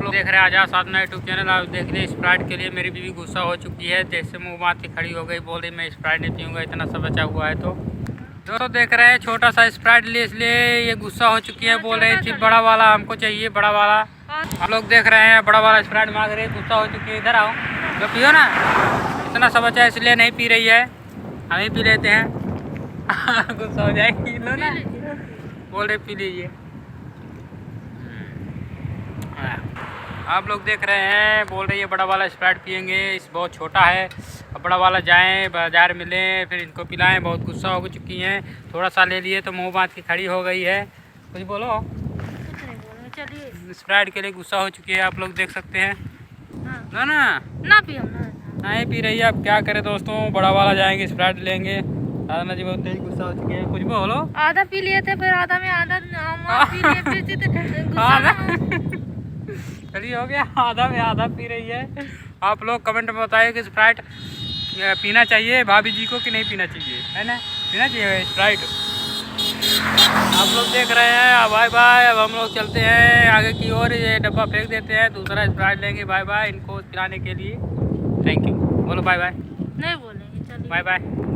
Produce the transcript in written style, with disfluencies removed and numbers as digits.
लोग देख रहे हैं आजाद साधना यूट्यूब चैनल। आप देख लिए स्प्राइट के लिए मेरी बीवी गुस्सा हो चुकी है, जैसे मुँह बांध के खड़ी हो गई, बोल रही मैं स्प्राइट नहीं पीऊँगा, इतना सा बचा हुआ है। तो दोस्तों देख रहे हैं छोटा सा स्प्राइट लिए, इसलिए ये गुस्सा हो चुकी है, बोल रही थी बड़ा वाला हमको चाहिए, बड़ा वाला। आप लोग देख रहे हैं बड़ा वाला स्प्राइट मांग रही है, गुस्सा हो चुकी है। इधर आओ, जो पियो ना, इतना सा बचा है इसलिए नहीं पी रही है, हम ही पी लेते हैं। गुस्सा हो जाएगी, लो ना, बोल रहे पी लीजिए। आप लोग देख रहे हैं, बोल रही है बड़ा वाला स्प्राइट पियेंगे, इस बहुत छोटा है। अब बड़ा वाला जाएं बाजार में लें, फिर इनको पिलाएं। बहुत गुस्सा हो चुकी हैं, थोड़ा सा ले लिए तो मुंह बांध के खड़ी हो गई है। कुछ बोलो। कुछ नहीं बोलूँगी, चलिए। स्प्राइट के लिए गुस्सा हो चुकी है, आप लोग देख सकते हैं। हाँ। ना पियो ना। नहीं पी रही है, अब क्या करें दोस्तों, बड़ा वाला जाएंगे स्प्राइट लेंगे। साधना जी बहुत तेज गुस्सा हो चुकी है, कुछ बोलो। आधा पी लिए थे, फिर आधा में आधा पी लिए, फिर गुस्सा चलिए हो गया, आधा में आधा पी रही है। आप लोग कमेंट में बताइए कि स्प्राइट पीना चाहिए भाभी जी को कि नहीं पीना चाहिए, है ना, पीना चाहिए स्प्राइट। आप लोग देख रहे हैं, बाय बाय। अब हम लोग चलते हैं आगे की ओर, ये डब्बा फेंक देते हैं, दूसरा स्प्राइट लेंगे। बाय बाय इनको पिलाने के लिए, थैंक यू। बोलो बाय बाय। नहीं बोलेंगे, चलिए बाय बाय।